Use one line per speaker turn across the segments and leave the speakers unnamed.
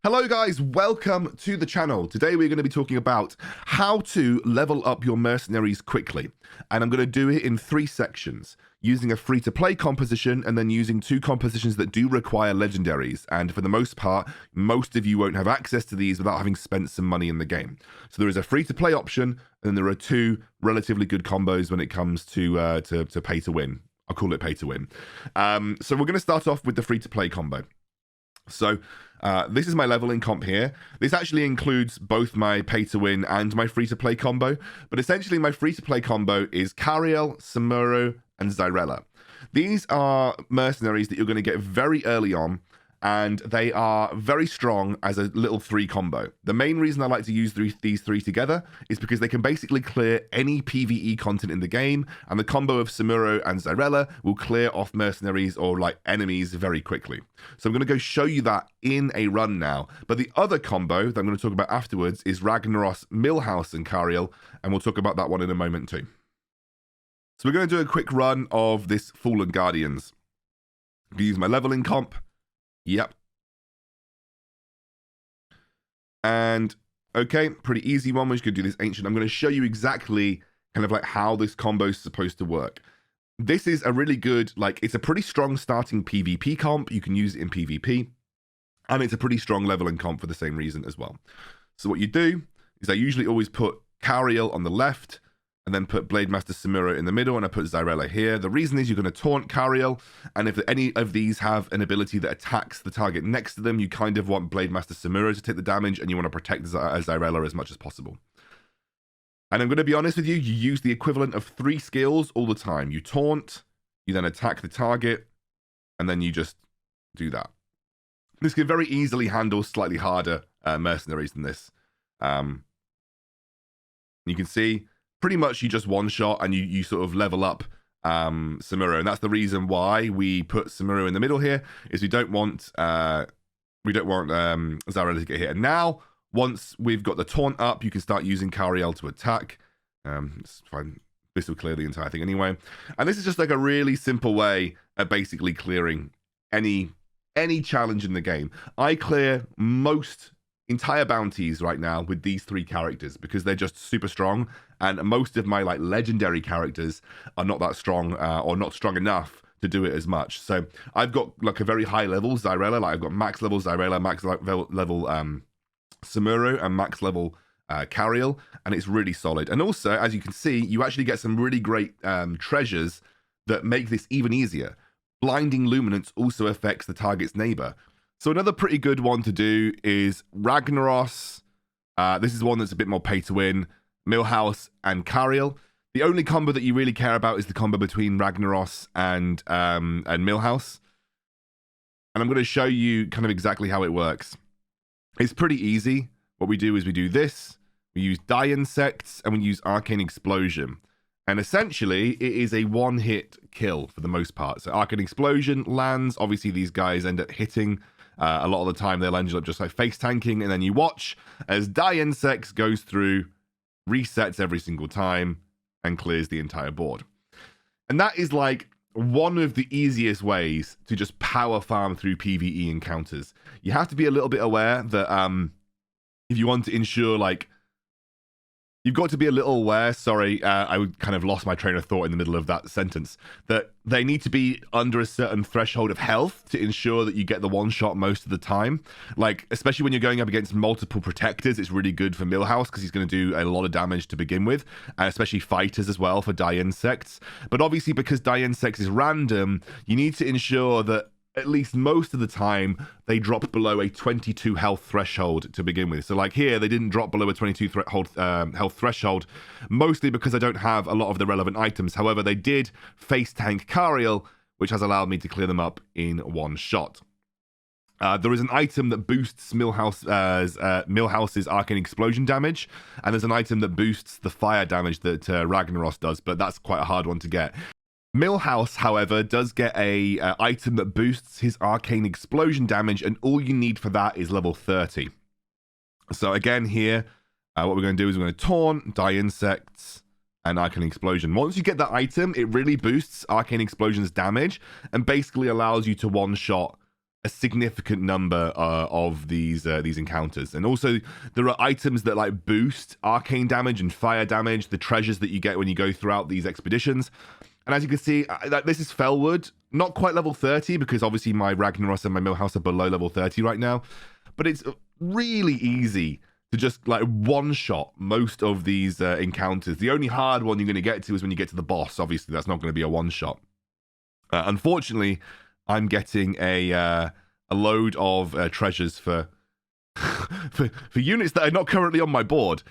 Hello guys, welcome to the channel. Today we're going to be talking about how to level up your mercenaries quickly. And I'm going to do it in 3 sections, using a free-to-play composition and then using 2 compositions that do require legendaries. And for the most part, most of you won't have access to these without having spent some money in the game. So there is a free-to-play option, and there are 2 relatively good combos when it comes to pay-to-win. I'll call it pay-to-win. So we're going to start off with the free-to-play combo. So this is my leveling comp here. This actually includes both my pay-to-win and my free-to-play combo. But essentially, my free-to-play combo is Cariel, Samuro, and Xyrella. These are mercenaries that you're going to get very early on, and they are very strong as a little 3 combo. The main reason I like to use these 3 together is because they can basically clear any PvE content in the game, and the combo of Samuro and Xyrella will clear off mercenaries or like enemies very quickly. So I'm going to go show you that in a run now. But the other combo that I'm going to talk about afterwards is Ragnaros, Millhouse, and Cariel, and we'll talk about that one in a moment too. So we're going to do a quick run of this Fallen Guardians. I'm going to use my leveling comp. Yep. And okay, pretty easy one. We're just going to do this ancient. I'm going to show you exactly kind of like how this combo is supposed to work. This is a really good, like, it's a pretty strong starting PvP comp. You can use it in PvP. And it's a pretty strong leveling comp for the same reason as well. So what you do is I usually always put Cariel on the left, and then put Blademaster Samuro in the middle, and I put Xyrella here. The reason is you're going to taunt Cariel, and if any of these have an ability that attacks the target next to them, you kind of want Blademaster Samuro to take the damage, and you want to protect Xyrella as much as possible. And I'm going to be honest with you, you use the equivalent of 3 skills all the time. You taunt, you then attack the target, and then you just do that. This can very easily handle slightly harder mercenaries than this. You can see, pretty much you just one-shot and you sort of level up Samuro. And that's the reason why we put Samuro in the middle here, is we don't want Xyrella to get hit. And now, once we've got the taunt up, you can start using Cariel to attack. It's fine. This will clear the entire thing anyway. And this is just like a really simple way of basically clearing any challenge in the game. I clear most entire bounties right now with these 3 characters because they're just super strong, and most of my like legendary characters are not that strong or not strong enough to do it as much. So I've got like a very high level Xyrella, like I've got max level Xyrella, max level Samuro, and max level Cariel, and it's really solid. And also, as you can see, you actually get some really great treasures that make this even easier. Blinding Luminance also affects the target's neighbor. So another pretty good one to do is Ragnaros. This is one that's a bit more pay to win. Millhouse and Cariel. The only combo that you really care about is the combo between Ragnaros and Millhouse. And I'm going to show you kind of exactly how it works. It's pretty easy. What we do is we do this. We use Die Insects and we use Arcane Explosion. And essentially, it is a one-hit kill for the most part. So Arcane Explosion lands. Obviously, these guys end up hitting. A lot of the time, they'll end up just like face tanking, and then you watch as Die Insects goes through, resets every single time, and clears the entire board. And that is like one of the easiest ways to just power farm through PvE encounters. You have to be a little bit aware that if you want to ensure like you've got to be a little aware, sorry, I kind of lost my train of thought in the middle of that sentence, that they need to be under a certain threshold of health to ensure that you get the one-shot most of the time. Like, especially when you're going up against multiple protectors, it's really good for Millhouse because he's going to do a lot of damage to begin with, and especially fighters as well for Die Insects. But obviously, because Die Insects is random, you need to ensure that at least most of the time, they drop below a 22 health threshold to begin with. So like here, they didn't drop below a 22 health threshold, mostly because I don't have a lot of the relevant items. However, they did face tank Cariel, which has allowed me to clear them up in one shot. There is an item that boosts Millhouse's Arcane Explosion damage, and there's an item that boosts the fire damage that Ragnaros does, but that's quite a hard one to get. Millhouse, however, does get a item that boosts his Arcane Explosion damage, and all you need for that is level 30. So again here, what we're going to do is we're going to taunt, Die Insects, and Arcane Explosion. Once you get that item, it really boosts Arcane Explosion's damage and basically allows you to one-shot a significant number of these encounters. And also there are items that like boost arcane damage and fire damage, the treasures that you get when you go throughout these expeditions. And as you can see, this is Felwood, not quite level 30 because obviously my Ragnaros and my Millhouse are below level 30 right now, but it's really easy to just like one-shot most of these encounters. The only hard one you're going to get to is when you get to the boss. Obviously, that's not going to be a one-shot. Unfortunately, I'm getting a load of treasures for, for units that are not currently on my board.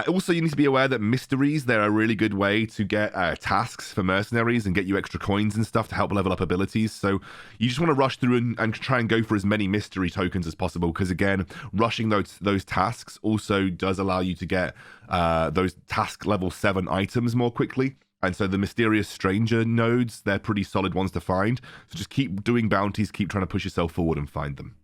Also, you need to be aware that mysteries, they're a really good way to get tasks for mercenaries and get you extra coins and stuff to help level up abilities. So you just want to rush through and try and go for as many mystery tokens as possible, because again, rushing those tasks also does allow you to get those task level 7 items more quickly. And so the mysterious stranger nodes, they're pretty solid ones to find. So just keep doing bounties, keep trying to push yourself forward and find them.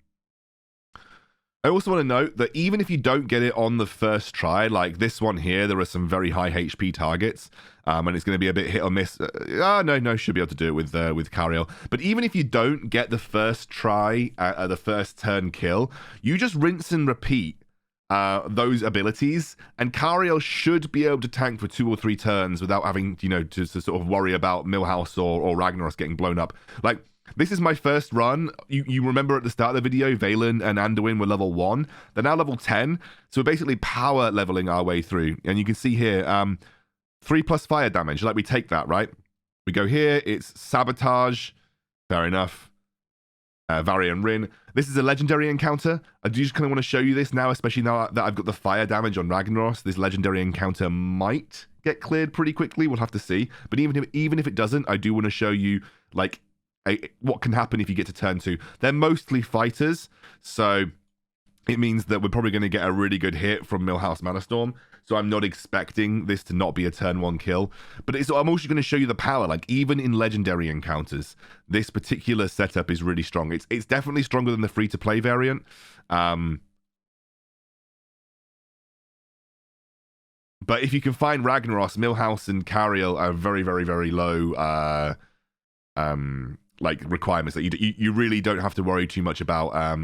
I also want to note that even if you don't get it on the first try, like this one here, there are some very high HP targets, and it's going to be a bit hit or miss. No, should be able to do it with Cariel. But even if you don't get the first try at the first turn kill, you just rinse and repeat those abilities, and Cariel should be able to tank for 2 or 3 turns without having, to sort of worry about Millhouse or Ragnaros getting blown up. Like, this is my first run. You remember at the start of the video, Valen and Anduin were level 1. They're now level 10. So we're basically power leveling our way through. And you can see here, 3+ fire damage. Like, we take that, right? We go here. It's Sabotage. Fair enough. Varian Rin. This is a legendary encounter. I do just kind of want to show you this now, especially now that I've got the fire damage on Ragnaros. This legendary encounter might get cleared pretty quickly. We'll have to see. But even if it doesn't, I do want to show you, like, what can happen if you get to turn 2. They're mostly fighters, so it means that we're probably going to get a really good hit from Millhouse Manastorm. So I'm not expecting this to not be a turn 1 kill. But I'm also going to show you the power. Like, even in legendary encounters, this particular setup is really strong. It's definitely stronger than the free-to-play variant. But if you can find Ragnaros, Millhouse and Cariel are very, very, very low like requirements that you really don't have to worry too much about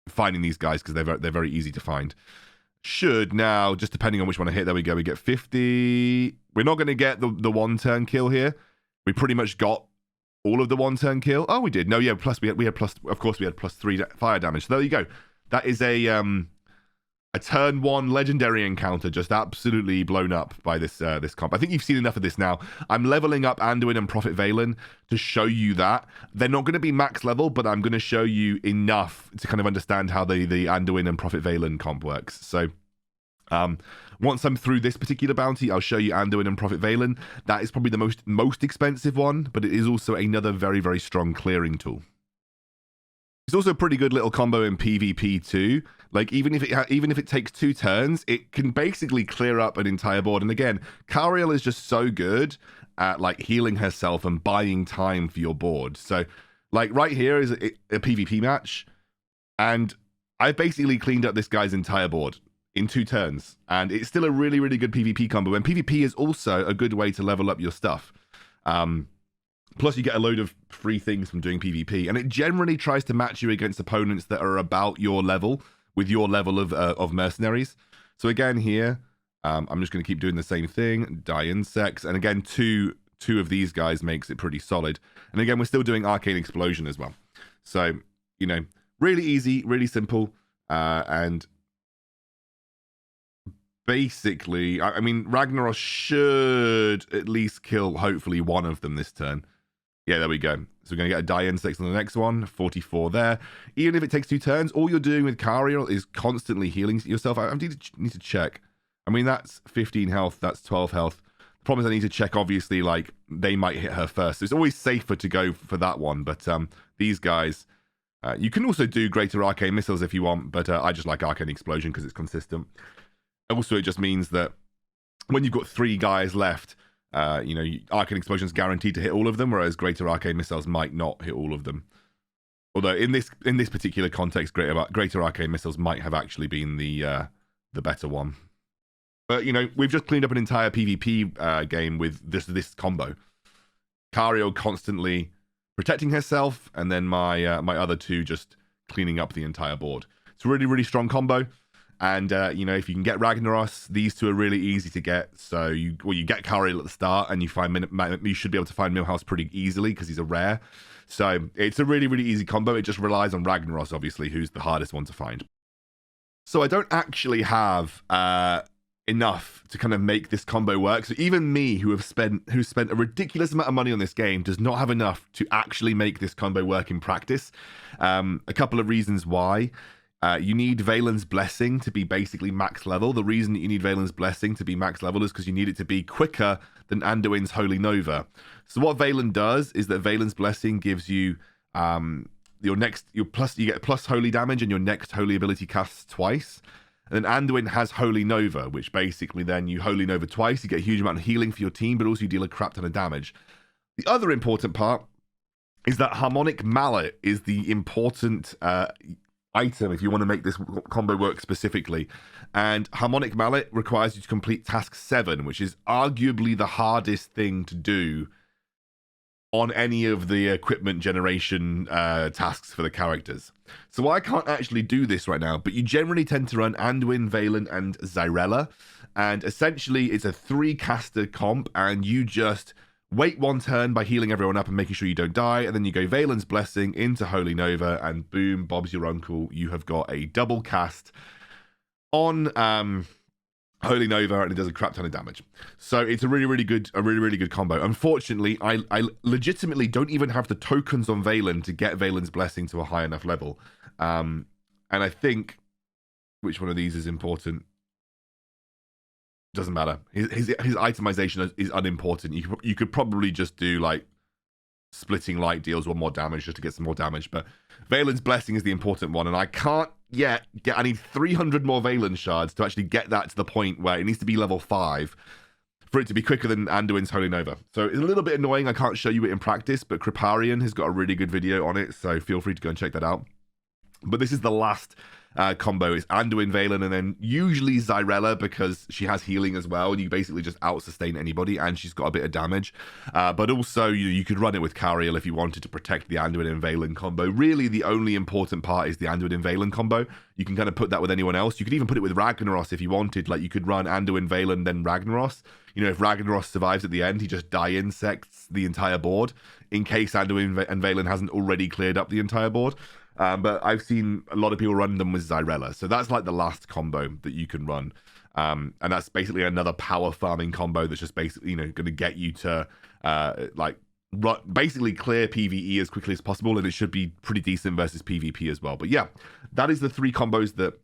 finding these guys, because they're very easy to find. Should now, just depending on which one I hit, there we go, we get 50. We're not going to get the 1-turn kill here. We pretty much got all of the 1-turn kill. Oh, we did. No, yeah, plus we had plus, of course, we had +3 fire damage. So there you go. That is a turn 1 legendary encounter just absolutely blown up by this comp. I think you've seen enough of this now. I'm leveling up Anduin and Prophet Valen to show you that. They're not going to be max level, but I'm going to show you enough to kind of understand how the Anduin and Prophet Valen comp works. So once I'm through this particular bounty, I'll show you Anduin and Prophet Valen. That is probably the most expensive one, but it is also another very, very strong clearing tool. It's also a pretty good little combo in PvP too. Like, even if it takes 2 turns, it can basically clear up an entire board. And again, Cariel is just so good at like healing herself and buying time for your board. So, like, right here is a PvP match, and I've basically cleaned up this guy's entire board in 2 turns, and it's still a really, really good PvP combo. And PvP is also a good way to level up your stuff. Plus, you get a load of free things from doing PvP, and it generally tries to match you against opponents that are about your level, with your level of mercenaries. So again, here, I'm just going to keep doing the same thing. Die insects, and again, two of these guys makes it pretty solid. And again, we're still doing Arcane Explosion as well. So, really easy, really simple, and basically, I mean, Ragnaros should at least kill, hopefully, one of them this turn. Yeah, there we go. So we're going to get a die insect on the next one. 44 there. Even if it takes 2 turns, all you're doing with Cariel is constantly healing yourself. I need to check. I mean, that's 15 health. That's 12 health. The problem is I need to check, obviously, like, they might hit her first. So it's always safer to go for that one. But these guys, you can also do Greater Arcane Missiles if you want. But I just like Arcane Explosion because it's consistent. Also, it just means that when you've got 3 guys left, Arcane Explosion's guaranteed to hit all of them, whereas Greater Arcane Missiles might not hit all of them. Although in this particular context, Greater Arcane Missiles might have actually been the better one. But we've just cleaned up an entire PvP game with this combo. Cariel constantly protecting herself, and then my my other two just cleaning up the entire board. It's a really, really strong combo. And, you know, if you can get Ragnaros, these two are really easy to get. So, you get Kariel at the start, and you should be able to find Millhouse pretty easily because he's a rare. So, it's a really, really easy combo. It just relies on Ragnaros, obviously, who's the hardest one to find. So, I don't actually have enough to kind of make this combo work. So, even me, who's spent a ridiculous amount of money on this game, does not have enough to actually make this combo work in practice. A couple of reasons why. You need Valen's Blessing to be basically max level. The reason that you need Valen's Blessing to be max level is because you need it to be quicker than Anduin's Holy Nova. So what Valen does is that Valen's Blessing gives you you get plus holy damage, and your next holy ability casts twice. And then Anduin has Holy Nova, which basically then you Holy Nova twice, you get a huge amount of healing for your team, but also you deal a crap ton of damage. The other important part is that Harmonic Mallet is the important item if you want to make this combo work specifically. And Harmonic Mallet requires you to complete task 7, which is arguably the hardest thing to do on any of the equipment generation tasks for the characters. So I can't actually do this right now, but you generally tend to run Anduin, Valen, and Zyrella. And essentially it's a 3-caster comp, and you just wait one turn by healing everyone up and making sure you don't die, and then you go Valen's Blessing into Holy Nova, and boom, Bob's your uncle. You have got a double cast on Holy Nova, and it does a crap ton of damage. So it's a really, really good combo. Unfortunately, I legitimately don't even have the tokens on Valen to get Valen's Blessing to a high enough level. And I think which one of these is important. Doesn't matter. His itemization is unimportant. You could probably just do like splitting light deals 1 more damage just to get some more damage, but Valen's Blessing is the important one, and I can't yet I need 300 more Valen shards to actually get that to the point where it needs to be level 5 for it to be quicker than Anduin's Holy Nova. So it's a little bit annoying I can't show you it in practice, but Kripparian has got a really good video on it, so feel free to go and check that out. But this is the last combo. It's Anduin, Valen, and then usually Zyrella, because she has healing as well, and you basically just out-sustain anybody, and she's got a bit of damage. But also, you could run it with Kariel if you wanted to protect the Anduin and Valen combo. Really, the only important part is the Anduin and Valen combo. You can kind of put that with anyone else. You could even put it with Ragnaros if you wanted. Like, you could run Anduin, Valen, then Ragnaros. You know, if Ragnaros survives at the end, he just die insects the entire board, in case Anduin and Valen hasn't already cleared up the entire board. But I've seen a lot of people run them with Zyrella. So that's like the last combo that you can run. And that's basically another power farming combo that's just basically, going to get you to basically clear PvE as quickly as possible. And it should be pretty decent versus PvP as well. But yeah, that is the 3 combos that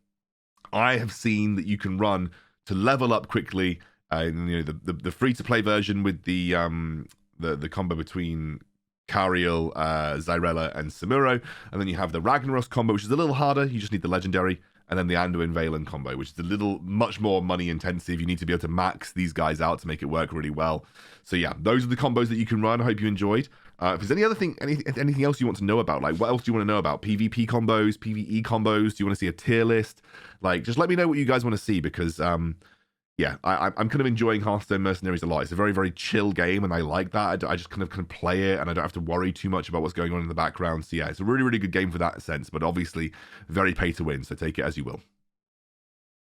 I have seen that you can run to level up quickly. The free-to-play version with the combo between Kariel, Zyrella, and Samuro, and then you have the Ragnaros combo, which is a little harder. You just need the legendary, and then the Anduin Valen combo, which is much more money intensive. You need to be able to max these guys out to make it work really well. So yeah, those are the combos that you can run. I hope you enjoyed. If there's anything else you want to know about, like what else do you want to know about? PvP combos, PvE combos? Do you want to see a tier list? Like, just let me know what you guys want to see, because yeah, I'm kind of enjoying Hearthstone Mercenaries a lot. It's a very, very chill game, and I like that. I just kind of play it, and I don't have to worry too much about what's going on in the background. So yeah, it's a really, really good game for that sense, but obviously very pay to win, so take it as you will.